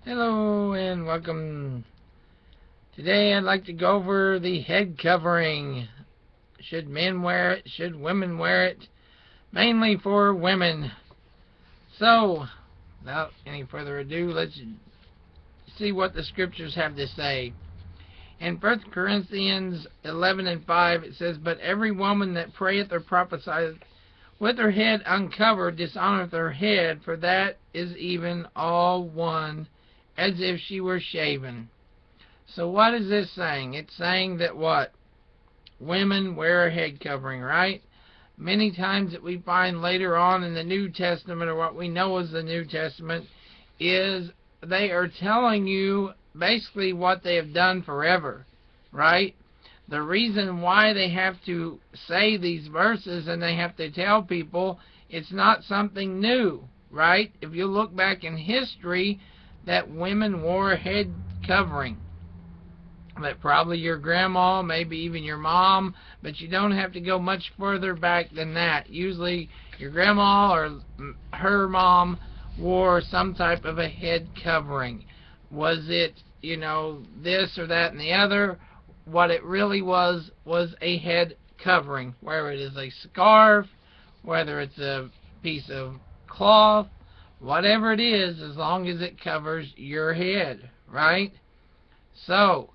Hello and welcome. Today I'd like to go over the head covering. Should men wear it? Should women wear it? Mainly for women. So, without any further ado, let's see what the scriptures have to say. In 1 Corinthians 11:5 it says, "But every woman that prayeth or prophesieth with her head uncovered dishonoreth her head, for that is even all one, as if she were shaven." So what is this saying? It's saying that what? Women wear a head covering, right? Many times that we find later on in the New Testament, or what we know as the New Testament, is they are telling you basically what they have done forever, right? The reason why they have to say these verses and they have to tell people it's not something new, right? If you look back in history, that women wore a head covering. That probably your grandma, maybe even your mom, but you don't have to go much further back than that. Usually your grandma or her mom wore some type of a head covering. Was it, this or that and the other? What it really was a head covering, whether it is a scarf, whether it's a piece of cloth, whatever it is, as long as it covers your head, right? So,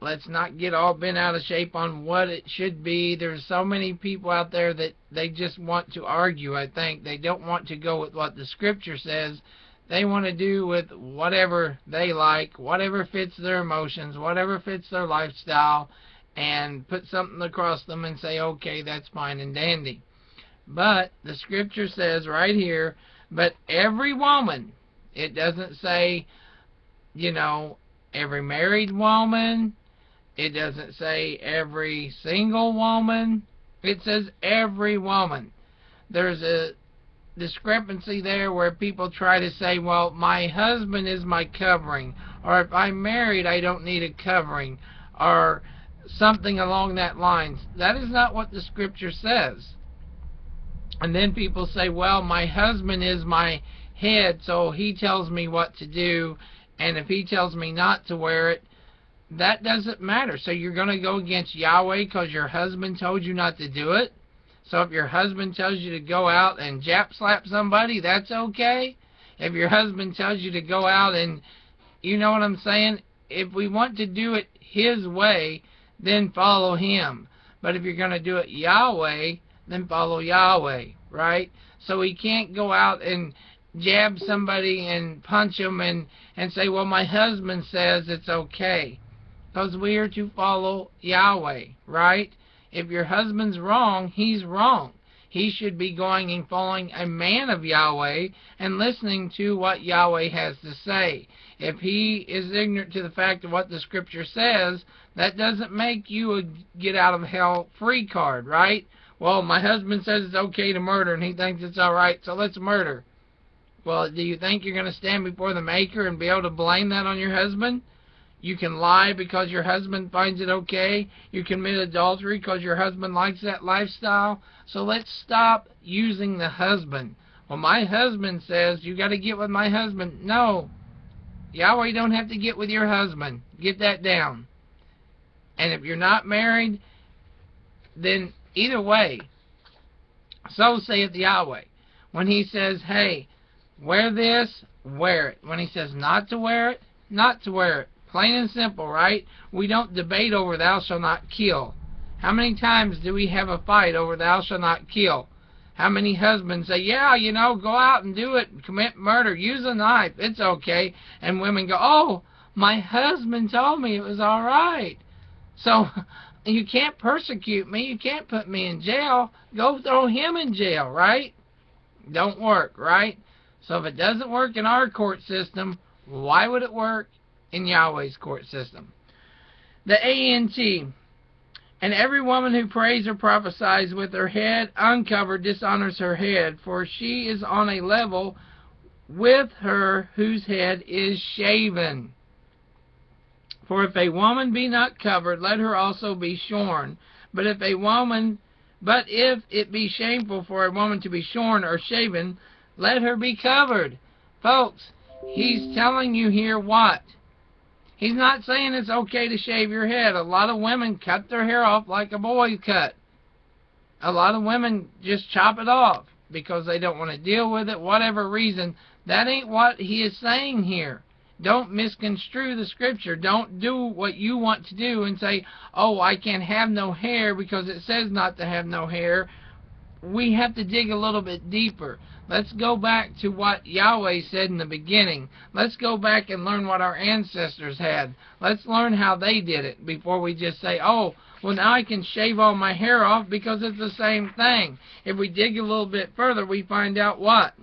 let's not get all bent out of shape on what it should be. There's so many people out there that they just want to argue, I think. They don't want to go with what the scripture says. They want to do with whatever they like, whatever fits their emotions, whatever fits their lifestyle, and put something across them and say, okay, that's fine and dandy. But the scripture says right here, but every woman, it doesn't say, every married woman. It doesn't say every single woman. It says every woman. There's a discrepancy there where people try to say, well, my husband is my covering, or if I'm married, I don't need a covering, or something along that lines. That is not what the scripture says. And then people say, well, my husband is my head, so he tells me what to do, and if he tells me not to wear it, that doesn't matter. So you're going to go against Yahweh because your husband told you not to do it? So if your husband tells you to go out and jap slap somebody, that's okay? If your husband tells you to go out and, you know what I'm saying? If we want to do it his way, then follow him. But if you're going to do it Yahweh, then follow Yahweh, right? So we can't go out and jab somebody and punch them and say, well, my husband says it's okay. Because we are to follow Yahweh, right? If your husband's wrong, he's wrong. He should be going and following a man of Yahweh and listening to what Yahweh has to say. If he is ignorant to the fact of what the scripture says, that doesn't make you a get out of hell free card, right? Well, my husband says it's okay to murder and he thinks it's alright, so let's murder. Well, do you think you're going to stand before the Maker and be able to blame that on your husband? You can lie because your husband finds it okay. You commit adultery because your husband likes that lifestyle. So let's stop using the husband. Well, my husband says you got to get with my husband. No. Yahweh don't have to get with your husband. Get that down. And if you're not married, then either way, so saith Yahweh. When he says, hey, wear this, wear it. When he says not to wear it, not to wear it. Plain and simple, right? We don't debate over thou shalt not kill. How many times do we have a fight over thou shalt not kill? How many husbands say, yeah, go out and do it, commit murder, use a knife, it's okay. And women go, oh, my husband told me it was all right. So you can't persecute me, you can't put me in jail. Go throw him in jail, right? Don't work, right? So if it doesn't work in our court system, why would it work in Yahweh's court system? The ANT. And every woman who prays or prophesies with her head uncovered dishonors her head, for she is on a level with her whose head is shaven. For if a woman be not covered, let her also be shorn. But if it be shameful for a woman to be shorn or shaven, let her be covered. Folks, He's telling you here what? He's not saying it's okay to shave your head. A lot of women cut their hair off like a boy cut. A lot of women just chop it off because they don't want to deal with it, whatever reason. That ain't what he is saying here. Don't misconstrue the scripture. Don't do what you want to do and say, oh, I can't have no hair because it says not to have no hair. We have to dig a little bit deeper. Let's go back to what Yahweh said in the beginning. Let's go back and learn what our ancestors had. Let's learn how they did it before we just say, oh, well, now I can shave all my hair off because it's the same thing. If we dig a little bit further, we find out what?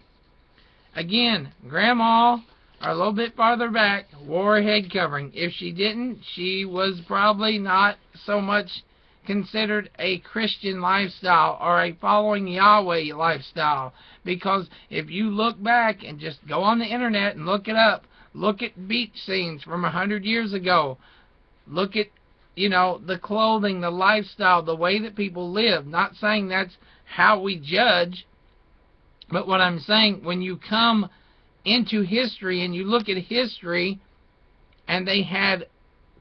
Again, Grandma, or a little bit farther back, wore a head covering. If she didn't, she was probably not so much considered a Christian lifestyle or a following Yahweh lifestyle. Because if you look back and just go on the internet and look it up, look at beach scenes from 100 years ago, look at, you know, the clothing, the lifestyle, the way that people live. Not saying that's how we judge, but what I'm saying, when you come into history and you look at history, and they had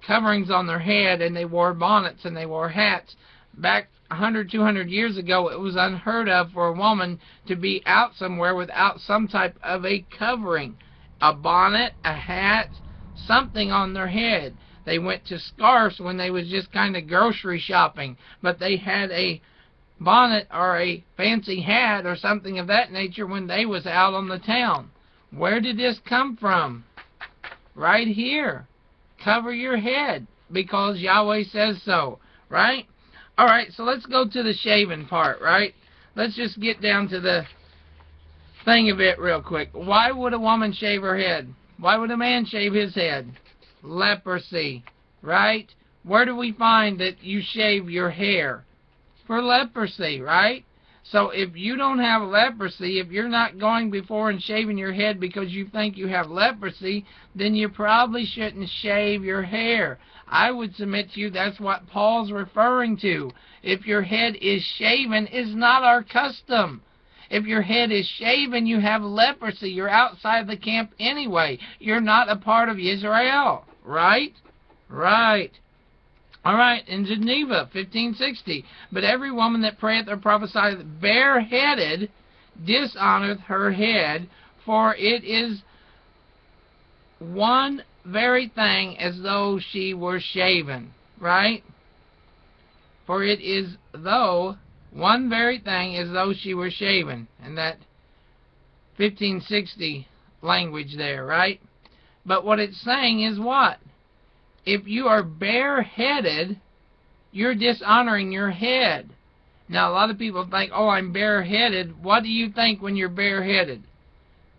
coverings on their head and they wore bonnets and they wore hats. Back 100, 200 years ago, it was unheard of for a woman to be out somewhere without some type of a covering. A bonnet, a hat, something on their head. They went to scarves when they was just kind of grocery shopping, but they had a bonnet or a fancy hat or something of that nature when they was out on the town. Where did this come from? Right here. Cover your head because Yahweh says so, right? Alright, so let's go to the shaving part, right? Let's just get down to the thing of it real quick. Why would a woman shave her head? Why would a man shave his head? Leprosy, right? Where do we find that you shave your hair? For leprosy, right? So if you don't have leprosy, if you're not going before and shaving your head because you think you have leprosy, then you probably shouldn't shave your hair. I would submit to you that's what Paul's referring to. If your head is shaven, it's not our custom. If your head is shaven, you have leprosy. You're outside the camp anyway. You're not a part of Israel, right? Right. Alright, in Geneva, 1560, but every woman that prayeth or prophesieth bareheaded dishonoreth her head, for it is one very thing as though she were shaven, right? For it is though one very thing as though she were shaven, and that 1560 language there, right? But what it's saying is what? If you are bareheaded, you're dishonoring your head. Now, a lot of people think, oh, I'm bareheaded. What do you think when you're bareheaded?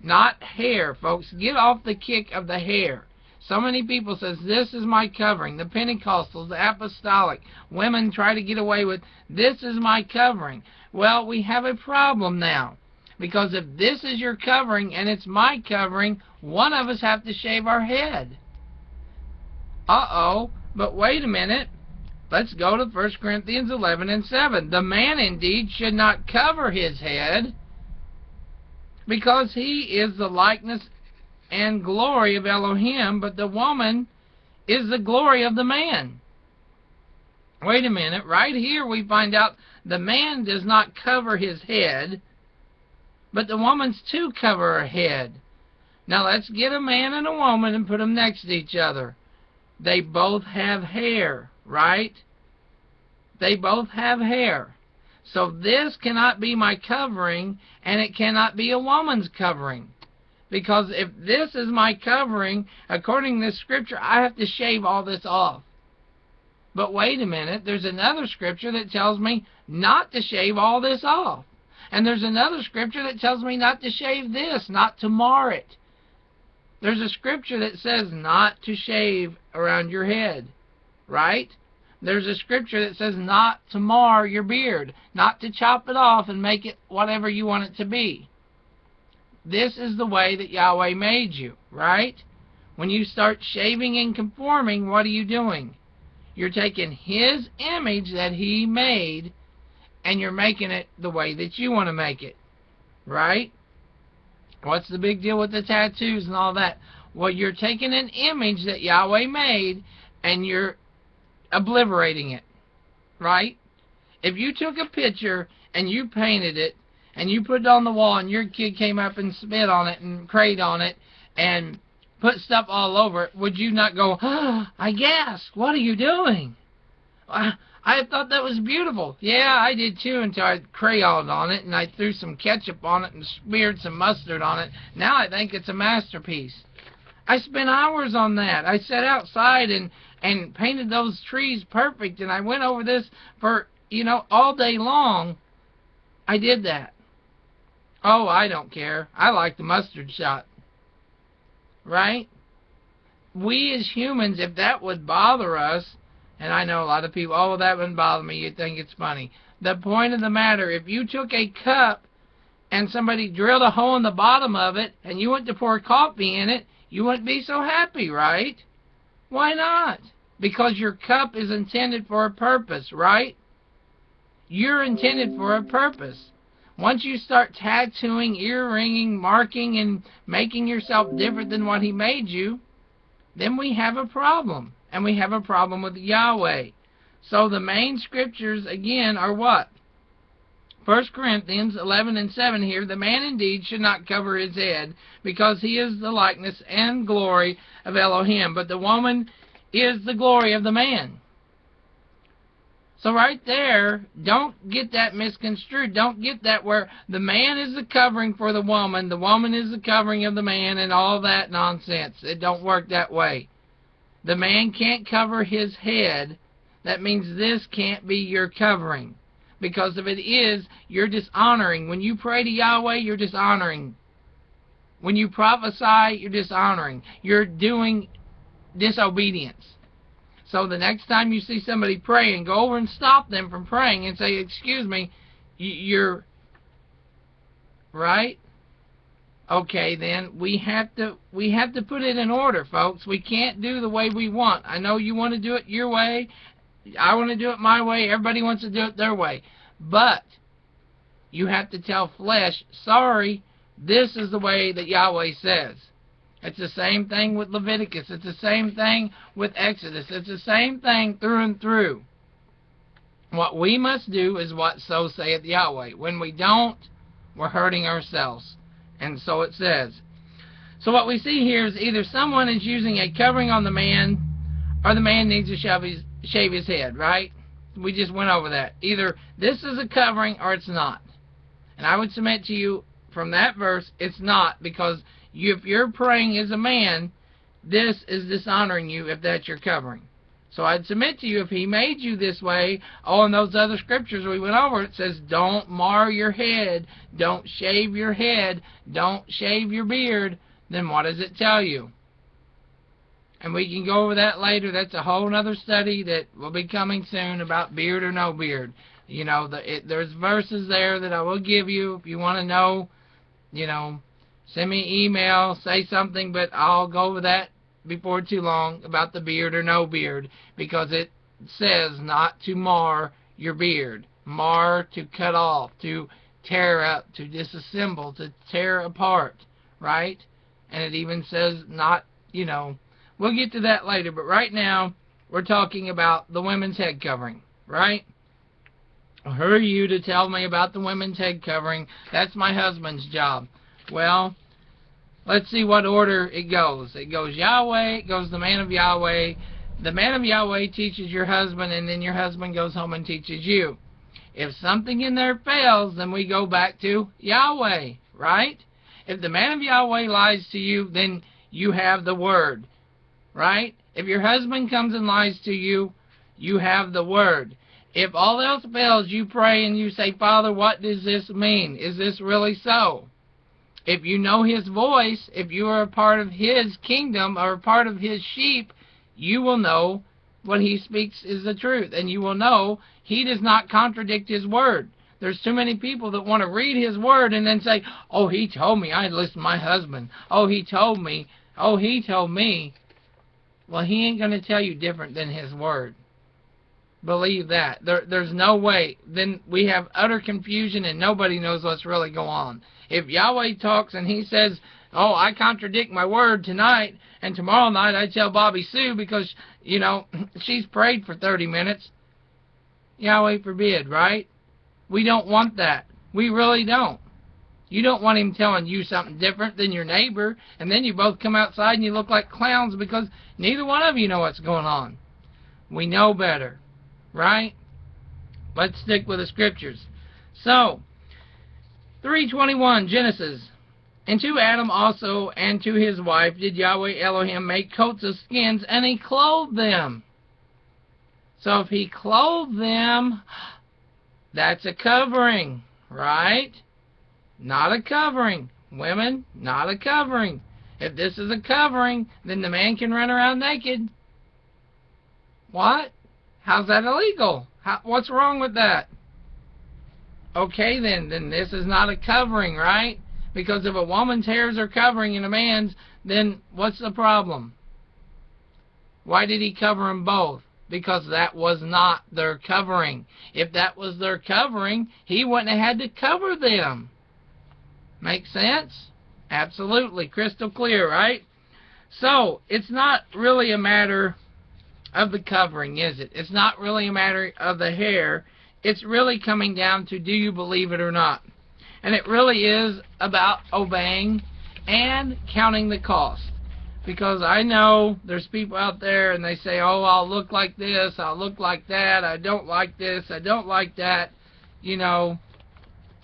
Not hair, folks. Get off the kick of the hair. So many people says, this is my covering. The Pentecostals, the Apostolic, women try to get away with, this is my covering. Well, we have a problem now. Because if this is your covering and it's my covering, one of us have to shave our head. Uh-oh, but wait a minute. Let's go to 1 Corinthians 11:7. The man indeed should not cover his head, because he is the likeness and glory of Elohim, but the woman is the glory of the man. Wait a minute. Right here we find out the man does not cover his head, but the woman's to cover her head. Now let's get a man and a woman and put them next to each other. They both have hair, right? They both have hair. So this cannot be my covering, and it cannot be a woman's covering. Because if this is my covering, according to this scripture, I have to shave all this off. But wait a minute, there's another scripture that tells me not to shave all this off. And there's another scripture that tells me not to shave this, not to mar it. There's a scripture that says not to shave around your head, right? There's a scripture that says not to mar your beard, not to chop it off and make it whatever you want it to be. This is the way that Yahweh made you, right? When you start shaving and conforming, what are you doing? You're taking His image that He made and you're making it the way that you want to make it, right? What's the big deal with the tattoos and all that? Well, you're taking an image that Yahweh made and you're obliterating it, right? If you took a picture and you painted it and you put it on the wall and your kid came up and spit on it and prayed on it and put stuff all over it, would you not go, oh, I gasped, what are you doing? I thought that was beautiful. Yeah, I did too, until I crayoned on it and I threw some ketchup on it and smeared some mustard on it. Now I think it's a masterpiece. I spent hours on that. I sat outside and painted those trees perfect, and I went over this for, all day long. I did that. Oh, I don't care. I like the mustard shot. Right? We as humans, if that would bother us, and I know a lot of people, oh, that wouldn't bother me, you'd think it's funny. The point of the matter, if you took a cup and somebody drilled a hole in the bottom of it and you went to pour coffee in it, you wouldn't be so happy, right? Why not? Because your cup is intended for a purpose, right? You're intended for a purpose. Once you start tattooing, ear-ringing, marking, and making yourself different than what He made you, then we have a problem. And we have a problem with Yahweh. So the main scriptures, again, are what? 1 Corinthians 11:7 here. The man indeed should not cover his head, because he is the likeness and glory of Elohim. But the woman is the glory of the man. So right there, don't get that misconstrued. Don't get that where the man is the covering for the woman is the covering of the man, and all that nonsense. It don't work that way. The man can't cover his head. That means this can't be your covering. Because if it is, you're dishonoring. When you pray to Yahweh, you're dishonoring. When you prophesy, you're dishonoring. You're doing disobedience. So the next time you see somebody praying, go over and stop them from praying and say, excuse me, you're right? Okay, then we have to put it in order, folks. We can't do the way we want. I know you want to do it your way. I want to do it my way. Everybody wants to do it their way. But you have to tell flesh, sorry, this is the way that Yahweh says. It's the same thing with Leviticus. It's the same thing with Exodus. It's the same thing through and through. What we must do is what so saith Yahweh. When we don't, we're hurting ourselves. And so it says. So what we see here is either someone is using a covering on the man, or the man needs to shave his head, right? We just went over that. Either this is a covering or it's not. And I would submit to you from that verse, it's not, because if you're praying as a man, this is dishonoring you if that's your covering. So I'd submit to you, if He made you this way, in those other scriptures we went over, it says, don't mar your head, don't shave your head, don't shave your beard, then what does it tell you? And we can go over that later. That's a whole other study that will be coming soon about beard or no beard. There's verses there that I will give you if you want to know. Send me an email, say something, but I'll go over that before too long about the beard or no beard, because it says not to mar your beard. Mar, to cut off, to tear up, to disassemble, to tear apart, right? And it even says not, we'll get to that later, but right now we're talking about the women's head covering, right? Who are you to tell me about the women's head covering? That's my husband's job. Well, let's see what order it goes. It goes Yahweh, it goes the man of Yahweh. The man of Yahweh teaches your husband, and then your husband goes home and teaches you. If something in there fails, then we go back to Yahweh, right? If the man of Yahweh lies to you, then you have the word, right? If your husband comes and lies to you, you have the word. If all else fails, you pray and you say, Father, what does this mean? Is this really so? If you know His voice, if you are a part of His kingdom or a part of His sheep, you will know what He speaks is the truth. And you will know He does not contradict His word. There's too many people that want to read His word and then say, oh, He told me I'd listen to my husband. Oh, He told me. Oh, He told me. Well, He ain't going to tell you different than His word. believe that. There's no way. Then we have utter confusion and nobody knows what's really going on. If Yahweh talks and he says, oh, I contradict my word tonight, and tomorrow night I tell Bobby Sue because, you know, she's prayed for 30 minutes. Yahweh forbid, right? We don't want that. We really don't. You don't want him telling you something different than your neighbor, and then you both come outside and you look like clowns because neither one of you know what's going on. We know better, right? Let's stick with the scriptures. So, 3:21, Genesis. And to Adam also and to his wife did Yahweh Elohim make coats of skins, and he clothed them. So if he clothed them, that's a covering, right? Not a covering. Women, not a covering. If this is a covering, then the man can run around naked. What? How's that illegal? What's wrong with that? Okay, then this is not a covering, right? Because if a woman's hairs are covering and a man's, then what's the problem? Why did he cover them both? Because that was not their covering. If that was their covering, he wouldn't have had to cover them. Make sense? Absolutely. Crystal clear, right? So, it's not really a matter of the covering, is it? It's not really a matter of the hair. It's really coming down to, do you believe it or not? And it really is about obeying and counting the cost. Because I know there's people out there and they say, oh, I'll look like this, I'll look like that, I don't like this, I don't like that. You know,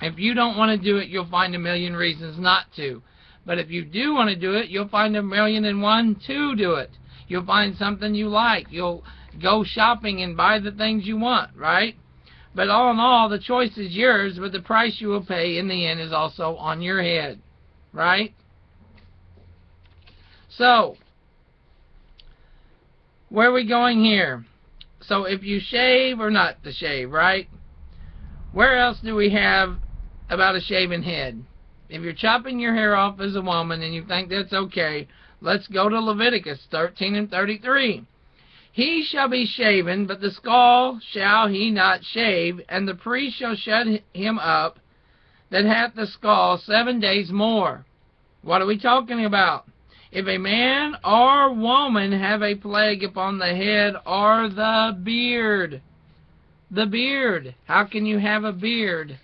if you don't want to do it, you'll find a million reasons not to. But if you do want to do it, you'll find 1,000,001 to do it. You'll find something you like. You'll go shopping and buy the things you want, right? But all in all, the choice is yours, but the price you will pay in the end is also on your head, right? So, where are we going here? So if you shave or not to shave, right? Where else do we have about a shaven head? If you're chopping your hair off as a woman and you think that's okay, let's go to Leviticus 13:33. He shall be shaven, but the skull shall he not shave, and the priest shall shut him up that hath the skull 7 days more. What are we talking about? If a man or woman have a plague upon the head or the beard. The beard. How can you have a beard?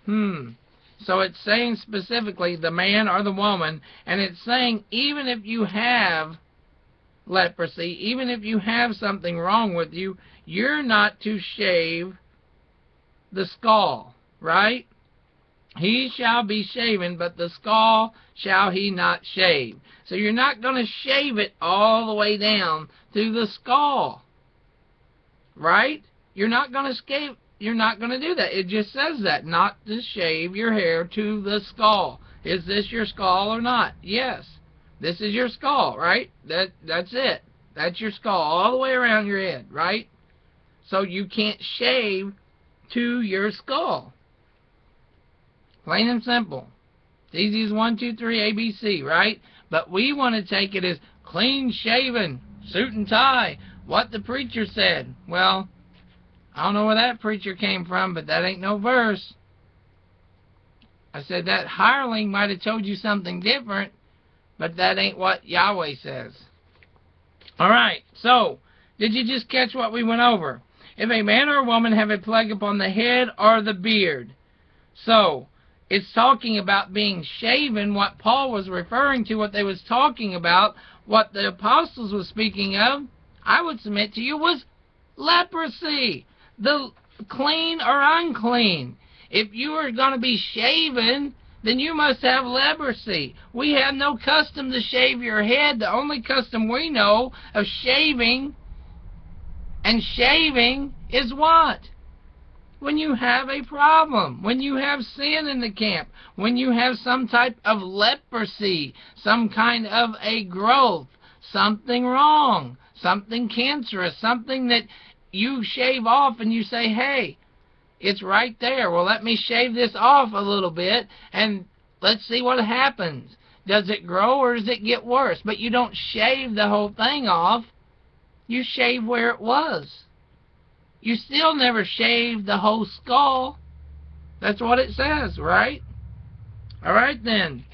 So it's saying specifically the man or the woman, and it's saying even if you have leprosy, even if you have something wrong with you, you're not to shave the skull, right? He shall be shaven, but the skull shall he not shave. So you're not going to shave it all the way down to the skull, right? You're not going to do that. It just says that, not to shave your hair to the skull. Is this your skull or not? Yes. This is your skull, right? That's it. That's your skull all the way around your head, right? So you can't shave to your skull. Plain and simple. It's easy as 1, 2, 3, ABC, right? But we want to take it as clean shaven, suit and tie, what the preacher said. Well, I don't know where that preacher came from, but that ain't no verse. I said that hireling might have told you something different, but that ain't what Yahweh says. Alright, so, did you just catch what we went over? If a man or a woman have a plague upon the head or the beard. So, it's talking about being shaven, what Paul was referring to, what they was talking about, what the apostles was speaking of, I would submit to you, was leprosy. The clean or unclean. If you are going to be shaven, then you must have leprosy. We have no custom to shave your head. The only custom we know of shaving and shaving is what? When you have a problem, when you have sin in the camp, when you have some type of leprosy, some kind of a growth, something wrong, something cancerous, something that you shave off and you say, hey, it's right there. Well, let me shave this off a little bit and let's see what happens. Does it grow or does it get worse? But you don't shave the whole thing off. you shave where it was. You still never shaved the whole skull. That's what it says, right? Alright then.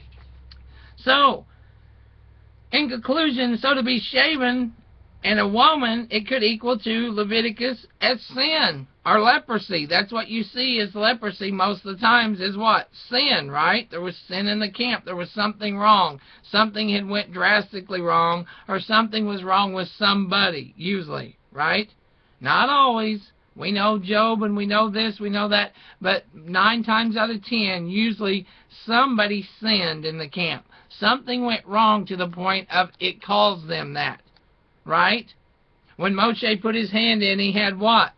So, in conclusion, so to be shaven in a woman, it could equal to Leviticus as sin or leprosy. That's what you see as leprosy most of the times is what? Sin, right? There was sin in the camp. There was something wrong. Something had went drastically wrong, or something was wrong with somebody, usually, right? Not always. We know Job and we know this, we know that, but 9 times out of 10, usually somebody sinned in the camp. Something went wrong to the point of it caused them that, right? When Moshe put his hand in, he had what?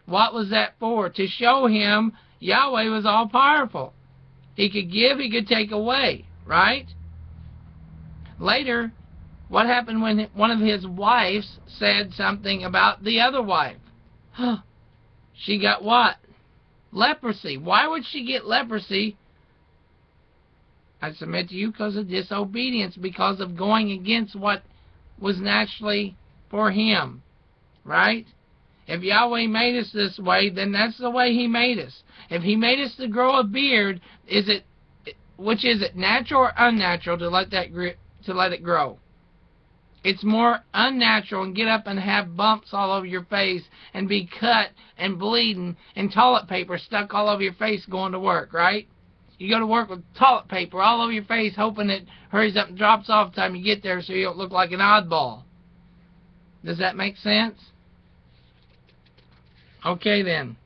What was that for? To show him Yahweh was all-powerful. He could give, he could take away, right? Later, what happened when one of his wives said something about the other wife? She got what? Leprosy. Why would she get leprosy? I submit to you, because of disobedience, because of going against what was naturally for him, right? If Yahweh made us this way, then that's the way he made us. If he made us to grow a beard, which is it, natural or unnatural to let it grow? It's more unnatural and get up and have bumps all over your face and be cut and bleeding and toilet paper stuck all over your face going to work, right? You go to work with toilet paper all over your face hoping it hurries up and drops off the time you get there so you don't look like an oddball. Does that make sense? Okay then.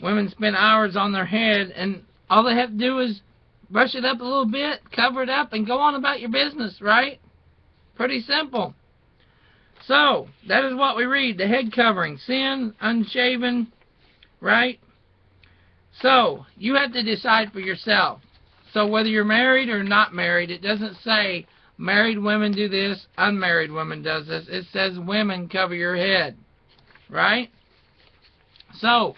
Women spend hours on their head and all they have to do is brush it up a little bit, cover it up, and go on about your business, right? Pretty simple. So, that is what we read. The head covering. Sin, unshaven, right? So, you have to decide for yourself. So, whether you're married or not married, it doesn't say married women do this, unmarried women does this. It says women cover your head, right? So,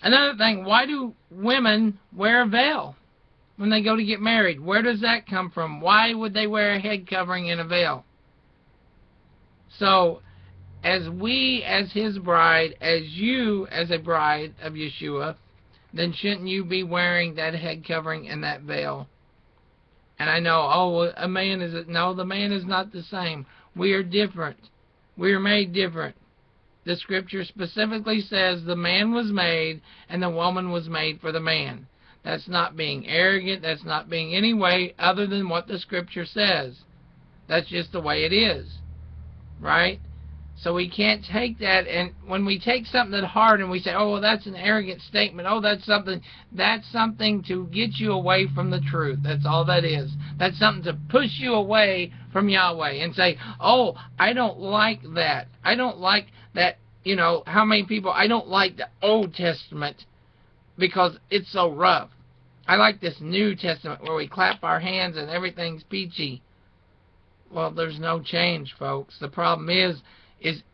another thing, why do women wear a veil when they go to get married? Where does that come from? Why would they wear a head covering and a veil? So, as we, as his bride, as you, as a bride of Yeshua, then shouldn't you be wearing that head covering and that veil? And I know, oh, a man is... No, the man is not the same. We are different. We are made different. The scripture specifically says the man was made and the woman was made for the man. That's not being arrogant. That's not being any way other than what the scripture says. That's just the way it is. Right? So we can't take that, and when we take something that's hard and we say, oh, well, that's an arrogant statement, oh, that's something to get you away from the truth. That's all that is. That's something to push you away from Yahweh and say, oh, I don't like that. I don't like that, you know, how many people, I don't like the Old Testament because it's so rough. I like this New Testament where we clap our hands and everything's peachy. Well, there's no change, folks. The problem is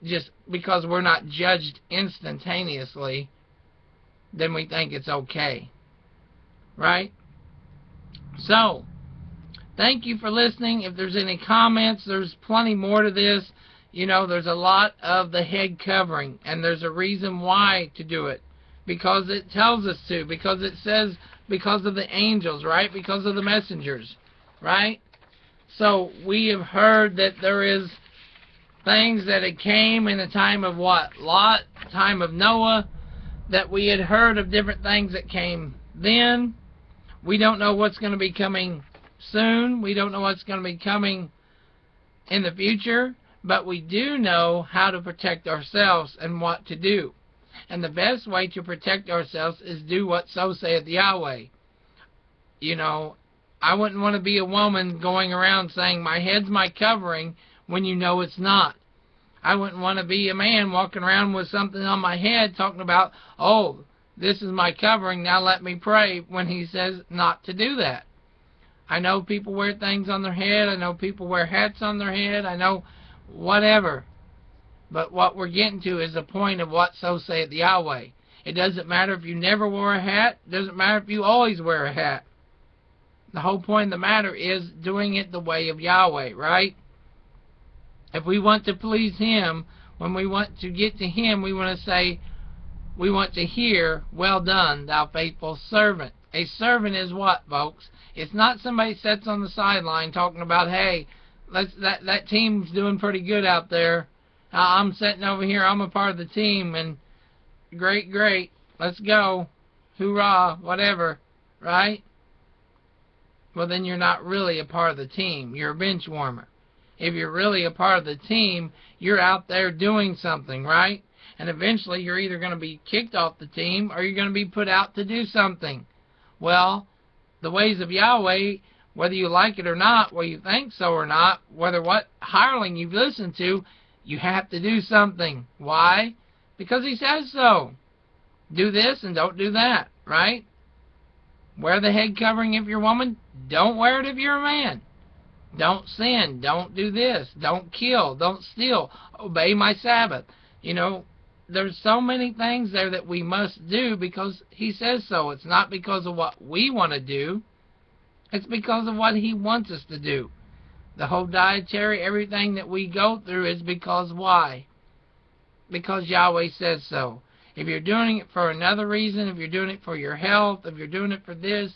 just because we're not judged instantaneously, then we think it's okay. Right? So, thank you for listening. If there's any comments, there's plenty more to this. You know, there's a lot of the head covering, and there's a reason why to do it. Because it tells us to. Because it says because of the angels, right? Because of the messengers, right? So, we have heard that there is things that it came in the time of what? Lot, time of Noah, that we had heard of different things that came then. We don't know what's going to be coming soon. We don't know what's going to be coming in the future, but we do know how to protect ourselves and what to do. And the best way to protect ourselves is do what so saith Yahweh. You know, I wouldn't want to be a woman going around saying, my head's my covering, when you know it's not. I wouldn't want to be a man walking around with something on my head talking about, oh, this is my covering, now let me pray, when he says not to do that. I know people wear things on their head. I know people wear hats on their head. I know whatever. But what we're getting to is the point of what so saith Yahweh. It doesn't matter if you never wore a hat. It doesn't matter if you always wear a hat. The whole point of the matter is doing it the way of Yahweh, right? If we want to please Him, when we want to get to Him, we want to say, we want to hear, well done, thou faithful servant. A servant is what, folks? It's not somebody sits on the sideline talking about, hey, that team's doing pretty good out there. I'm sitting over here, I'm a part of the team, and great, let's go, hoorah, whatever, right? Well, then you're not really a part of the team. You're a bench warmer. If you're really a part of the team, you're out there doing something, right? And eventually you're either going to be kicked off the team or you're going to be put out to do something. Well, the ways of Yahweh, whether you like it or not, whether you think so or not, whether what hireling you've listened to, you have to do something. Why? Because He says so. Do this and don't do that, right? Wear the head covering if you're a woman. Don't wear it if you're a man. Don't sin. Don't do this. Don't kill. Don't steal. Obey my Sabbath. You know, there's so many things there that we must do because He says so. It's not because of what we want to do. It's because of what He wants us to do. The whole dietary, everything that we go through is because why? Because Yahweh says so. If you're doing it for another reason, if you're doing it for your health, if you're doing it for this,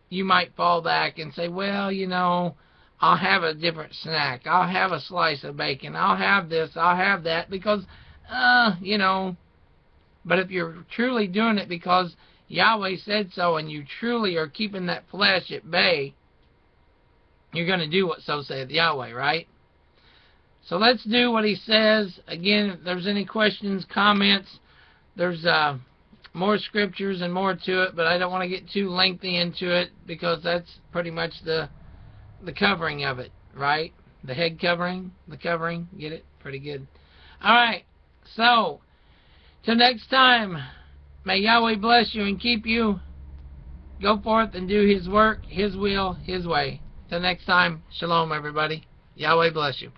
you might fall back and say, well, you know, I'll have a different snack. I'll have a slice of bacon. I'll have this. I'll have that because, you know. But if you're truly doing it because Yahweh said so and you truly are keeping that flesh at bay, you're going to do what so saith Yahweh, right? So let's do what He says. Again, if there's any questions, comments, there's more scriptures and more to it, but I don't want to get too lengthy into it because that's pretty much the covering of it, right? The head covering, the covering, get it? Pretty good. All right, so till next time, may Yahweh bless you and keep you. Go forth and do His work, His will, His way. Till next time, shalom, everybody. Yahweh bless you.